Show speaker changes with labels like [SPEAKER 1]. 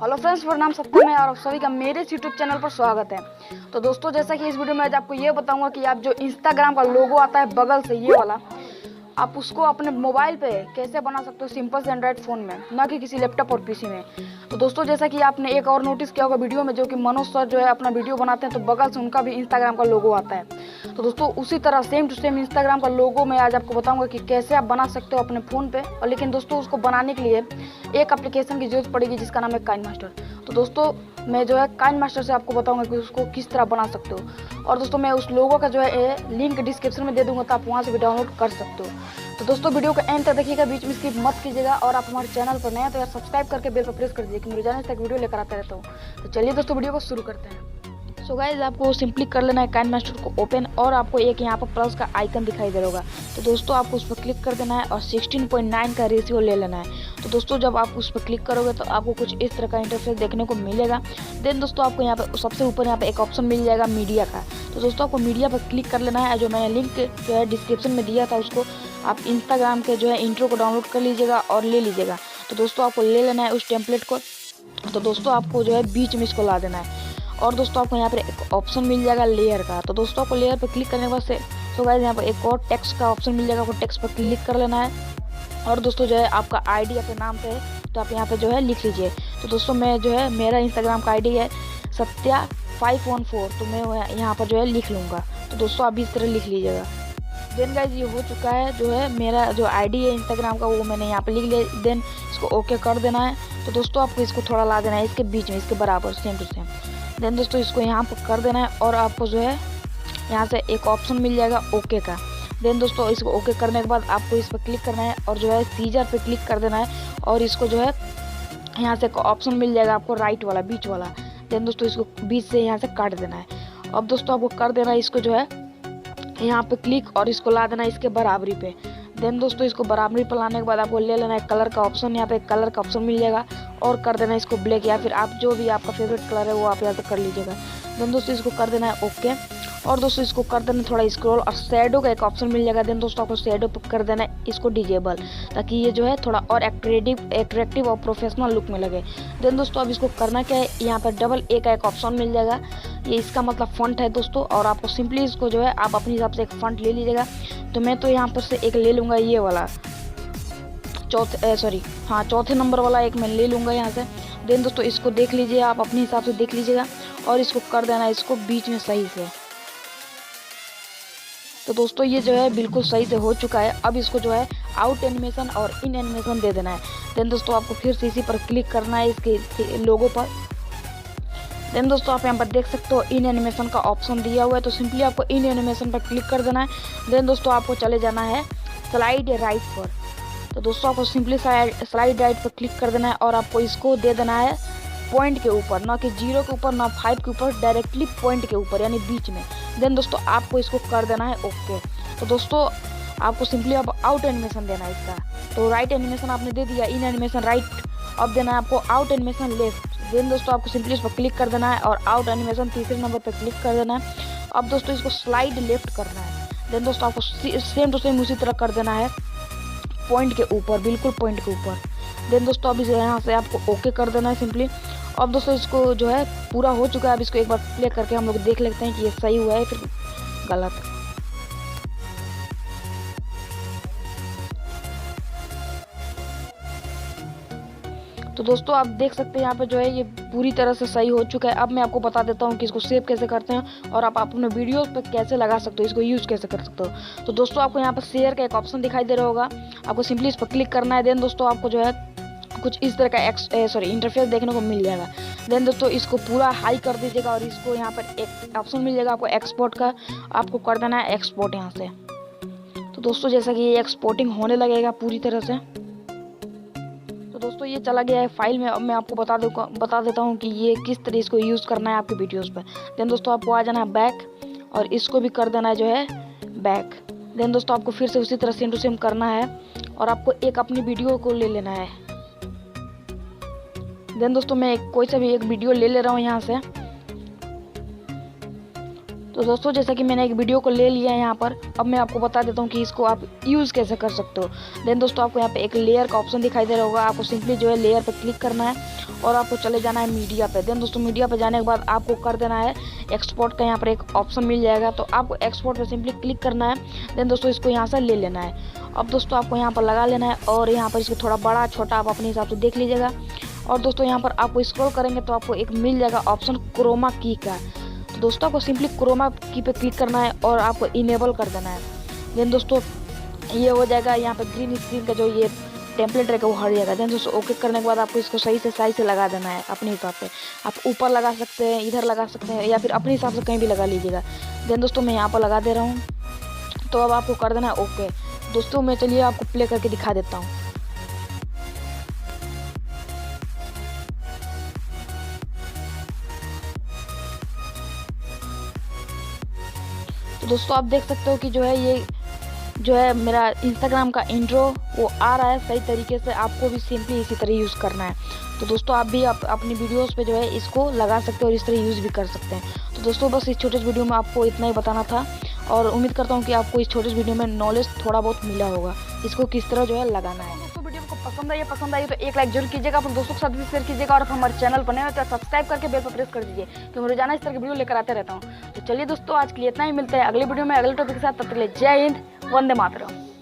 [SPEAKER 1] Hello friends, मेरा नाम सत्यम है और आप सभी का मेरे यूट्यूब चैनल पर स्वागत है। तो दोस्तों, जैसा कि इस वीडियो में आज आपको ये बताऊंगा कि आप जो इंस्टाग्राम का लोगो आता है बगल से ये वाला, आप उसको अपने मोबाइल पे कैसे बना सकते हो सिंपल से एंड्रॉइड फ़ोन में, ना कि किसी लैपटॉप और पीसी में। तो दोस्तों, जैसा कि आपने एक और नोटिस किया होगा वीडियो में, जो कि मनोज सर जो है अपना वीडियो बनाते हैं तो बगल से उनका भी इंस्टाग्राम का लोगो आता है। तो दोस्तों, उसी तरह सेम टू सेम इंस्टाग्राम का लोगो मैं आज आपको बताऊंगा कि कैसे आप बना सकते हो अपने फ़ोन पे। और लेकिन दोस्तों, उसको बनाने के लिए एक एप्लीकेशन की जरूरत पड़ेगी जिसका नाम है काइनमास्टर। तो दोस्तों, मैं जो है काइनमास्टर से आपको बताऊंगा कि उसको किस तरह बना सकते हो। और दोस्तों, मैं उस लोगो का जो है लिंक डिस्क्रिप्शन में दे दूंगा, तो आप वहाँ से भी डाउनलोड कर सकते हो। तो दोस्तों, वीडियो को एंड तक देखिएगा, बीच में स्किप मत कीजिएगा। और आप हमारे चैनल पर नए हैं तो यार सब्सक्राइब करके बेल पर प्रेस कर दीजिए, क्योंकि रोजाना तक वीडियो लेकर आता रहता हूँ। तो चलिए दोस्तों, वीडियो को शुरू करते हैं। सो गाइज, आपको सिंपली कर लेना है काइनमास्टर को ओपन, और आपको एक यहाँ पर प्लस का आइकन दिखाई दे रहा होगा। तो दोस्तों, आपको उस पर क्लिक कर देना है और 16:9 का रेशियो ले लेना है। तो दोस्तों, जब आप उस पर क्लिक करोगे तो आपको कुछ इस तरह का इंटरफेस देखने को मिलेगा। देन दोस्तों, आपको यहाँ पर सबसे ऊपर यहाँ पे एक ऑप्शन मिल जाएगा मीडिया का। तो दोस्तों, आपको मीडिया पर क्लिक कर लेना है। जो मैंने लिंक जो है डिस्क्रिप्शन में दिया था, उसको आप इंस्टाग्राम के जो है इंट्रो को डाउनलोड कर लीजिएगा और ले लीजिएगा। तो दोस्तों, आपको ले लेना है उस टेम्पलेट को। तो दोस्तों, आपको जो है बीच में इसको ला देना है। और दोस्तों, आपको यहाँ पर एक ऑप्शन मिल जाएगा लेयर का। तो दोस्तों, आपको लेयर पर क्लिक करने के बाद से तो गाइस यहाँ पर एक और टेक्स्ट का ऑप्शन मिल जाएगा, आपको टेक्स्ट पर क्लिक कर लेना है। और दोस्तों, जो है आपका आईडी अपने नाम पे है तो आप यहाँ पे जो है लिख लीजिए। तो दोस्तों, मैं जो है मेरा इंस्टाग्राम का आईडी है सत्या514, तो मैं यहाँ पर जो है लिख लूँगा। तो दोस्तों, आप इस तरह लिख लीजिएगा। देन गाइज, ये हो चुका है। जो है मेरा जो आईडी है इंस्टाग्राम का, वो मैंने यहाँ पे लिख लिया। देन इसको ओके कर देना है। तो दोस्तों, आपको इसको थोड़ा ला देना है इसके बीच में, इसके बराबर सेम टू सेम। देन दोस्तों, इसको यहाँ पर कर देना है और आपको जो है यहाँ से एक ऑप्शन मिल जाएगा ओके का। देन दोस्तों, इसको ओके करने के बाद आपको इस पर क्लिक करना है और जो है सीजर पे क्लिक कर देना है। और इसको जो है यहाँ से एक ऑप्शन मिल जाएगा आपको राइट वाला, बीच वाला। देन दोस्तों, इसको बीच से यहाँ से काट देना है। अब दोस्तों, आपको कर देना है इसको जो है यहाँ पे क्लिक और इसको ला देना है इसके बराबरी पे। देन दोस्तों, इसको बराबरी पर लाने के बाद आपको ले लेना है कलर का ऑप्शन। यहाँ पे कलर का ऑप्शन मिल जाएगा और कर देना है इसको ब्लैक, या फिर आप जो भी आपका फेवरेट कलर है वो आप यहाँ पे कर लीजिएगा। देन दोस्तों, इसको कर देना है ओके। और दोस्तों, इसको कर देना थोड़ा स्क्रॉल और शैडो का एक ऑप्शन मिल जाएगा। देन दोस्तों, आपको शैडो पर कर देना है इसको डिजेबल, ताकि ये जो है थोड़ा और एट्रैक्टिव और प्रोफेशनल लुक में लगे। देन दोस्तों, अब इसको करना क्या है, यहाँ पर डबल ए का एक ऑप्शन मिल जाएगा, ये इसका मतलब फॉन्ट है दोस्तों। और आपको सिंपली इसको जो है आप अपने हिसाब से एक फॉन्ट ले लीजिएगा। तो मैं तो यहाँ पर से एक ले लूँगा, ये वाला चौथे नंबर वाला एक मैं ले लूँगा यहाँ से। देन दोस्तों, इसको देख लीजिए, आप अपने हिसाब से देख लीजिएगा और इसको कर देना है इसको बीच में सही से। तो दोस्तों, ये जो है बिल्कुल सही से हो चुका है। अब इसको जो है आउट एनिमेशन और इन एनिमेशन दे देना है। देन दोस्तों, आपको फिर से इसी पर क्लिक करना है इसके लोगो पर। देन दोस्तों, आप यहाँ पर देख सकते हो इन एनिमेशन का ऑप्शन दिया हुआ है, तो सिंपली आपको इन एनिमेशन पर क्लिक कर देना है। देन दोस्तों, आपको चले जाना है स्लाइड राइट पर। तो दोस्तों, आपको सिंपली स्लाइड राइट पर क्लिक कर देना है और आपको इसको दे देना है पॉइंट के ऊपर, ना कि 0 के ऊपर ना 5 के ऊपर, डायरेक्टली पॉइंट के ऊपर यानी बीच में। देन दोस्तों, आपको इसको कर देना है ओके। तो दोस्तों, आपको सिंपली अब आउट एनिमेशन देना है इसका। तो राइट एनिमेशन आपने दे दिया, इन एनिमेशन राइट। अब देना है आपको आउट एनिमेशन लेफ्ट। देन दोस्तों, आपको सिंपली इस पर क्लिक कर देना है और आउट एनिमेशन तीसरे नंबर पर क्लिक कर देना है। अब दोस्तों, इसको स्लाइड लेफ्ट करना है। देन दोस्तों, आपको सेम टू सेम उसी तरह कर देना है पॉइंट के ऊपर, बिल्कुल पॉइंट के ऊपर। देन दोस्तों, अब इसे यहाँ से आपको ओके कर देना है सिंपली। अब दोस्तों, इसको जो है पूरा हो चुका है। अब इसको एक बार प्ले करके हम लोग देख लेते हैं कि ये सही हुआ है फिर गलत। तो दोस्तों, आप देख सकते हैं यहाँ पे जो है ये पूरी तरह से सही हो चुका है। अब मैं आपको बता देता हूँ कि इसको सेव कैसे करते हैं और आप अपने वीडियोस पे कैसे लगा सकते हो, इसको यूज़ कैसे कर सकते हो। तो दोस्तों, आपको यहाँ पर शेयर का एक ऑप्शन दिखाई दे रहा होगा, आपको सिंपली इस पर क्लिक करना है। देन दोस्तों, आपको जो है कुछ इस तरह का इंटरफेस देखने को मिल जाएगा। देन दोस्तों, इसको पूरा हाई कर दीजिएगा और इसको यहाँ पर एक ऑप्शन मिल जाएगा आपको एक्सपोर्ट का, आपको कर देना है एक्सपोर्ट यहाँ से। तो दोस्तों, जैसा कि ये एक्सपोर्टिंग होने लगेगा पूरी तरह से, तो दोस्तों ये चला गया है फाइल में। अब मैं आपको बता देता हूँ कि ये किस तरह इसको यूज़ करना है आपके वीडियोस पर। देन दोस्तों, आपको आ जाना है बैक और इसको भी कर देना है जो है बैक। देन दोस्तों, आपको फिर से उसी तरह सेम टू सेम करना है और आपको एक अपनी वीडियो को ले लेना है। देन दोस्तों, मैं कोई सा भी एक वीडियो ले रहा हूँ यहाँ से। तो दोस्तों जैसा कि मैंने एक वीडियो को ले लिया है यहाँ पर, अब मैं आपको बता देता हूँ कि इसको आप यूज़ कैसे कर सकते हो। देन दोस्तों आपको यहाँ पे एक लेयर का ऑप्शन दिखाई दे रहा होगा, आपको सिंपली जो है लेयर पे क्लिक करना है और आपको चले जाना है मीडिया पे। देन दोस्तों मीडिया पे जाने के बाद आपको कर देना है एक्सपोर्ट का, यहाँ पर एक ऑप्शन मिल जाएगा, तो आपको एक्सपोर्ट पे सिंपली क्लिक करना है। देन दोस्तों इसको यहाँ से ले लेना है। अब दोस्तों आपको यहाँ पर लगा लेना है और यहाँ पर इसको थोड़ा बड़ा छोटा आप अपने हिसाब से देख लीजिएगा। और दोस्तों यहाँ पर आपको स्क्रॉल करेंगे तो आपको एक मिल जाएगा ऑप्शन क्रोमा की का। तो दोस्तों आपको सिंपली क्रोमा की पे क्लिक करना है और आपको इनेबल कर देना है। देन दोस्तों ये हो जाएगा, यहाँ पे ग्रीन स्क्रीन का जो ये टेम्पलेट रहेगा वो हट जाएगा। देन दोस्तों ओके करने के बाद आपको इसको सही से साइज से लगा देना है अपने हिसाब से। आप ऊपर लगा सकते हैं, इधर लगा सकते हैं, या फिर अपने हिसाब से कहीं भी लगा लीजिएगा। देन दोस्तों मैं यहाँ पर लगा दे रहा हूँ, तो अब आपको कर देना है ओके। दोस्तों मैं चलिए आपको प्ले करके दिखा देता हूँ। तो दोस्तों आप देख सकते हो कि जो है ये जो है मेरा इंस्टाग्राम का इंट्रो वो आ रहा है सही तरीके से। आपको भी सिंपली इसी तरह यूज़ करना है। तो दोस्तों आप भी अपनी वीडियोस पे जो है इसको लगा सकते हो और इस तरह यूज़ भी कर सकते हैं। तो दोस्तों बस इस छोटे वीडियो में आपको इतना ही बताना था और उम्मीद करता हूँ कि आपको इस छोटे वीडियो में नॉलेज थोड़ा बहुत मिला होगा, इसको किस तरह जो है लगाना है। दोस्तों वीडियो को पसंद आई तो एक लाइक जरूर कीजिएगा, अपने दोस्तों के साथ भी शेयर कीजिएगा और हमारे चैनल पर नए हो तो सब्सक्राइब करके बेल पर प्रेस कर दीजिए, क्योंकि मैं रोजाना इस तरह की वीडियो लेकर आते रहता हूँ। तो चलिए दोस्तों आज के लिए इतना ही, मिलते हैं अगले वीडियो में अगले टॉपिक के साथ। तब तक के लिए जय हिंद, वंदे मातरम।